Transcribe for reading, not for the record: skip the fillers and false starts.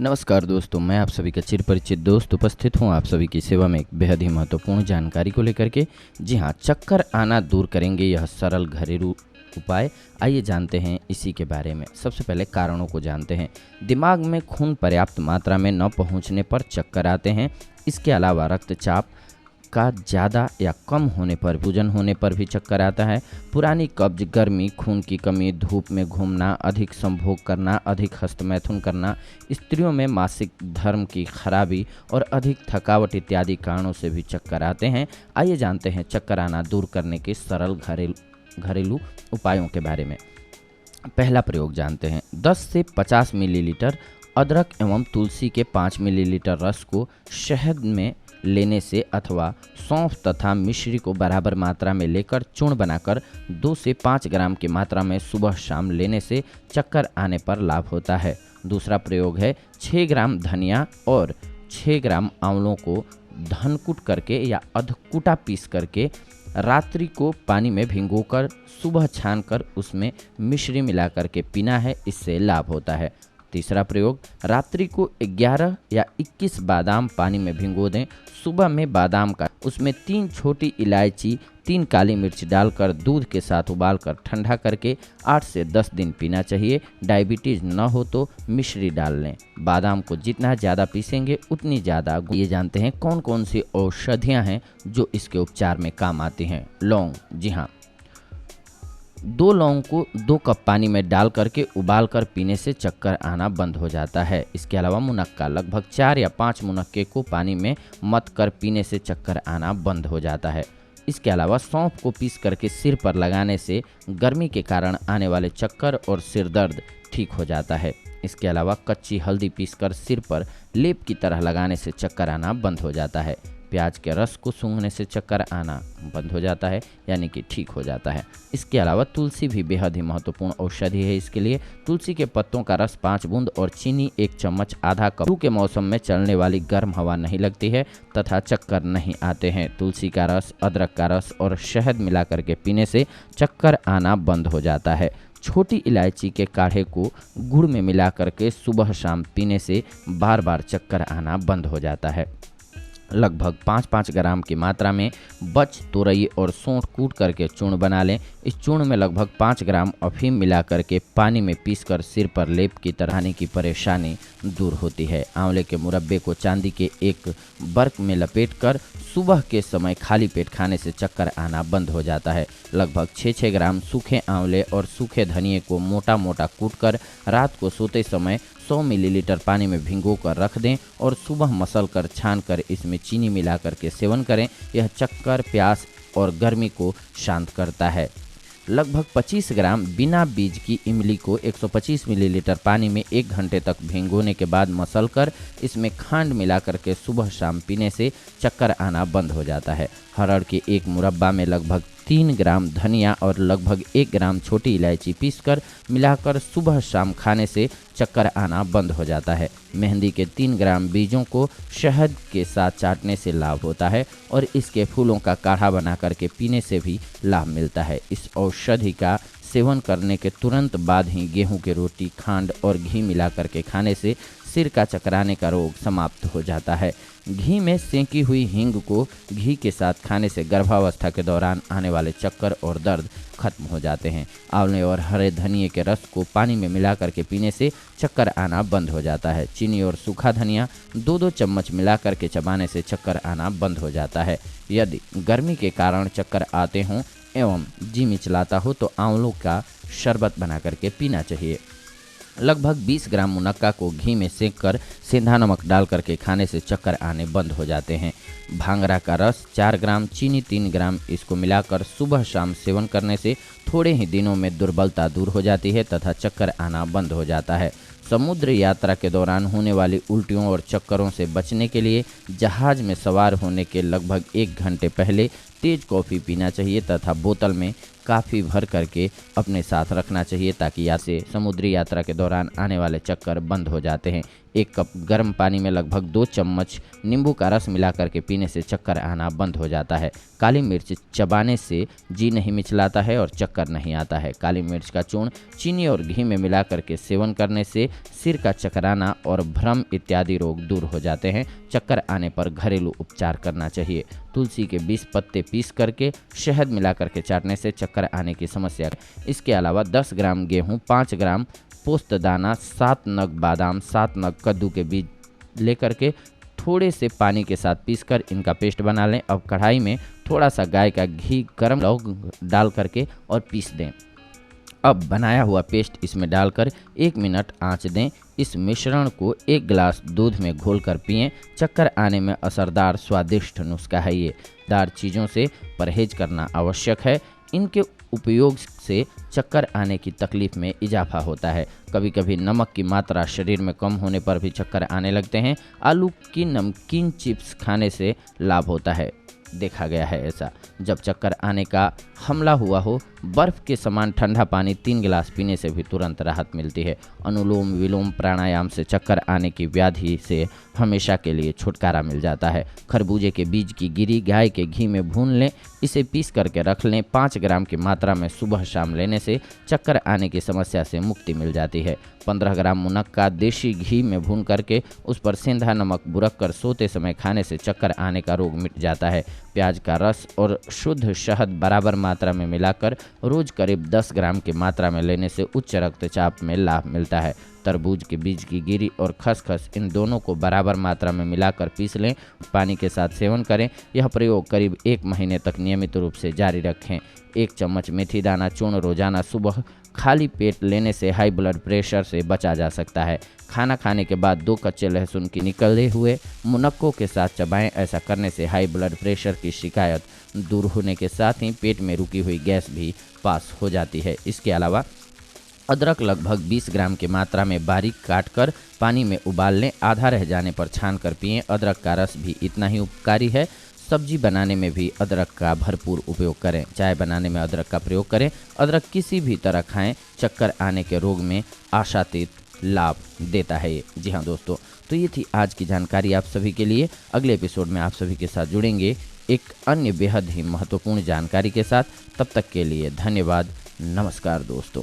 नमस्कार दोस्तों, मैं आप सभी का चिरपरिचित दोस्त उपस्थित हूं आप सभी की सेवा में एक बेहद ही महत्वपूर्ण जानकारी को लेकर के। जी हां, चक्कर आना दूर करेंगे यह सरल घरेलू उपाय। आइए जानते हैं इसी के बारे में। सबसे पहले कारणों को जानते हैं। दिमाग में खून पर्याप्त मात्रा में न पहुंचने पर चक्कर आते हैं। इसके अलावा रक्तचाप का ज़्यादा या कम होने पर, वजन होने पर भी चक्कर आता है। पुरानी कब्ज, गर्मी, खून की कमी, धूप में घूमना, अधिक संभोग करना, अधिक हस्तमैथुन करना, स्त्रियों में मासिक धर्म की खराबी और अधिक थकावट इत्यादि कारणों से भी चक्कर आते हैं। आइए जानते हैं चक्कर आना दूर करने के सरल घरेलू उपायों के बारे में। पहला प्रयोग जानते हैं। 10 से 50 मिलीलीटर अदरक एवं तुलसी के 5 मिलीलीटर रस को शहद में लेने से अथवा सौंफ तथा मिश्री को बराबर मात्रा में लेकर चूर्ण बनाकर 2 से 5 ग्राम की मात्रा में सुबह शाम लेने से चक्कर आने पर लाभ होता है। दूसरा प्रयोग है 6 ग्राम धनिया और 6 ग्राम आंवलों को धनकुट करके या अधकुटा पीस करके रात्रि को पानी में भिगोकर सुबह छानकर उसमें मिश्री मिलाकर के पीना है। इससे लाभ होता है। तीसरा प्रयोग, रात्रि को 11 या 21 बादाम पानी में भिगो दें। सुबह में बादाम का उसमें 3 छोटी इलायची, 3 काली मिर्च डालकर दूध के साथ उबालकर ठंडा करके 8 से 10 दिन पीना चाहिए। डायबिटीज न हो तो मिश्री डाल लें। बादाम को जितना ज़्यादा पीसेंगे उतनी ज़्यादा। ये जानते हैं कौन कौन सी औषधियाँ हैं जो इसके उपचार में काम आती हैं। लौंग, जी हाँ, 2 लौंग को 2 कप पानी में डाल करके उबाल कर पीने से चक्कर आना बंद हो जाता है। इसके अलावा मुनक्का, लगभग 4 या 5 मुनक्के को पानी में मथ कर पीने से चक्कर आना बंद हो जाता है। इसके अलावा सौंफ को पीस करके सिर पर लगाने से गर्मी के कारण आने वाले चक्कर और सिर दर्द ठीक हो जाता है। इसके अलावा कच्ची हल्दी पीसकर सिर पर लेप की तरह लगाने से चक्कर आना बंद हो जाता है। प्याज के रस को सूंघने से चक्कर आना बंद हो जाता है, यानी कि ठीक हो जाता है। इसके अलावा तुलसी भी बेहद ही महत्वपूर्ण औषधि है। इसके लिए तुलसी के पत्तों का रस 5 बूंद और चीनी 1 चम्मच आधा कप। लू के मौसम में चलने वाली गर्म हवा नहीं लगती है तथा चक्कर नहीं आते हैं। तुलसी का रस, अदरक का रस और शहद मिला करके पीने से चक्कर आना बंद हो जाता है। छोटी इलायची के काढ़े को गुड़ में मिला करके सुबह शाम पीने से बार बार चक्कर आना बंद हो जाता है। लगभग 5-5 ग्राम की मात्रा में बच, तोरई और सौंठ कूट करके चूर्ण बना लें। इस चूर्ण में लगभग 5 ग्राम अफीम मिला करके पानी में पीसकर सिर पर लेप की तरह आने की परेशानी दूर होती है। आंवले के मुरब्बे को चांदी के एक बर्क में लपेटकर सुबह के समय खाली पेट खाने से चक्कर आना बंद हो जाता है। लगभग 6-6 ग्राम सूखे आंवले और सूखे धनिए को मोटा मोटा कूटकर रात को सोते समय 100 मिलीलीटर पानी में भिगोकर रख दें और सुबह मसल कर छान कर इसमें चीनी मिलाकर के सेवन करें। यह चक्कर, प्यास और गर्मी को शांत करता है। लगभग 25 ग्राम बिना बीज की इमली को 125 मिलीलीटर पानी में 1 घंटे तक भिगोने के बाद मसलकर इसमें खांड मिलाकर के सुबह शाम पीने से चक्कर आना बंद हो जाता है। हरड़ के एक मुरब्बा में लगभग 3 ग्राम धनिया और लगभग 1 ग्राम छोटी इलायची पीसकर मिलाकर सुबह शाम खाने से चक्कर आना बंद हो जाता है। मेहंदी के 3 ग्राम बीजों को शहद के साथ चाटने से लाभ होता है और इसके फूलों का काढ़ा बना करके पीने से भी लाभ मिलता है। इस औषधि का सेवन करने के तुरंत बाद ही गेहूं की रोटी, खांड और घी मिला करके खाने से सिर का चकराने का रोग समाप्त हो जाता है। घी में सेंकी हुई हींग को घी के साथ खाने से गर्भावस्था के दौरान आने वाले चक्कर और दर्द खत्म हो जाते हैं। आंवले और हरे धनिए के रस को पानी में मिला करके पीने से चक्कर आना बंद हो जाता है। चीनी और सूखा धनिया 2-2 चम्मच मिला करके चबाने से चक्कर आना बंद हो जाता है। यदि गर्मी के कारण चक्कर आते हों एवं जी मिचलाता हो तो आंवलों का शरबत बना करके पीना चाहिए। लगभग 20 ग्राम मुनक्का को घी में सेंक कर सेंधा नमक डाल करके खाने से चक्कर आने बंद हो जाते हैं। भांगरा का रस 4 ग्राम, चीनी 3 ग्राम, इसको मिलाकर सुबह शाम सेवन करने से थोड़े ही दिनों में दुर्बलता दूर हो जाती है तथा चक्कर आना बंद हो जाता है। समुद्र यात्रा के दौरान होने वाली उल्टियों और चक्करों से बचने के लिए जहाज में सवार होने के लगभग 1 घंटे पहले तेज कॉफ़ी पीना चाहिए तथा बोतल में काफ़ी भर करके अपने साथ रखना चाहिए, ताकि या से समुद्री यात्रा के दौरान आने वाले चक्कर बंद हो जाते हैं। 1 कप गर्म पानी में लगभग 2 चम्मच नींबू का रस मिला करके पीने से चक्कर आना बंद हो जाता है। काली मिर्च चबाने से जी नहीं मिचलाता है और चक्कर नहीं आता है। काली मिर्च का चूर्ण चीनी और घी में मिला करके सेवन करने से सिर का चकराना और भ्रम इत्यादि रोग दूर हो जाते हैं। चक्कर आने पर घरेलू उपचार करना चाहिए। तुलसी के 20 पत्ते पीस करके शहद मिला करके चाटने से चक्कर आने की समस्या। इसके अलावा 10 ग्राम गेहूँ, 5 ग्राम पोस्त दाना, 7 नग बादाम, 7 नग कद्दू के बीज लेकर के थोड़े से पानी के साथ पीसकर इनका पेस्ट बना लें। अब कढ़ाई में थोड़ा सा गाय का घी गर्म लौंग डाल करके और पीस दें। अब बनाया हुआ पेस्ट इसमें डालकर 1 मिनट आंच दें। इस मिश्रण को 1 गिलास दूध में घोलकर पिएं। चक्कर आने में असरदार स्वादिष्ट नुस्खा है ये। दार चीज़ों से परहेज करना आवश्यक है। इनके उपयोग से चक्कर आने की तकलीफ में इजाफा होता है। कभी कभी नमक की मात्रा शरीर में कम होने पर भी चक्कर आने लगते हैं। आलू की नमकीन चिप्स खाने से लाभ होता है, देखा गया है ऐसा। जब चक्कर आने का हमला हुआ हो, बर्फ़ के समान ठंडा पानी 3 गिलास पीने से भी तुरंत राहत मिलती है। अनुलोम विलोम प्राणायाम से चक्कर आने की व्याधि से हमेशा के लिए छुटकारा मिल जाता है। खरबूजे के बीज की गिरी गाय के घी में भून लें, इसे पीस करके रख लें। 5 ग्राम की मात्रा में सुबह शाम लेने से चक्कर आने की समस्या से मुक्ति मिल जाती है। 15 ग्राम मुनक्का देशी घी में भून करके उस पर सेंधा नमक बुरक कर सोते समय खाने से चक्कर आने का रोग मिट जाता है। प्याज का रस और शुद्ध शहद बराबर मात्रा में मिलाकर रोज करीब 10 ग्राम की मात्रा में लेने से उच्च रक्तचाप में लाभ मिलता है। तरबूज के बीज की गिरी और खसखस, इन दोनों को बराबर मात्रा में मिलाकर पीस लें, पानी के साथ सेवन करें। यह प्रयोग करीब 1 महीने तक नियमित रूप से जारी रखें। 1 चम्मच मेथी दाना चूर्ण रोजाना सुबह खाली पेट लेने से हाई ब्लड प्रेशर से बचा जा सकता है। खाना खाने के बाद 2 कच्चे लहसुन की निकले हुए मुनक्कों के साथ चबाएं। ऐसा करने से हाई ब्लड प्रेशर की शिकायत दूर होने के साथ ही पेट में रुकी हुई गैस भी पास हो जाती है। इसके अलावा अदरक लगभग 20 ग्राम की मात्रा में बारीक काटकर पानी में उबाल लें। आधा रह जाने पर छान कर पिएं। अदरक का रस भी इतना ही उपकारी है। सब्जी बनाने में भी अदरक का भरपूर उपयोग करें। चाय बनाने में अदरक का प्रयोग करें। अदरक किसी भी तरह खाएं, चक्कर आने के रोग में आशातीत लाभ देता है ये। जी हाँ दोस्तों, तो ये थी आज की जानकारी आप सभी के लिए। अगले एपिसोड में आप सभी के साथ जुड़ेंगे एक अन्य बेहद ही महत्वपूर्ण जानकारी के साथ। तब तक के लिए धन्यवाद। नमस्कार दोस्तों।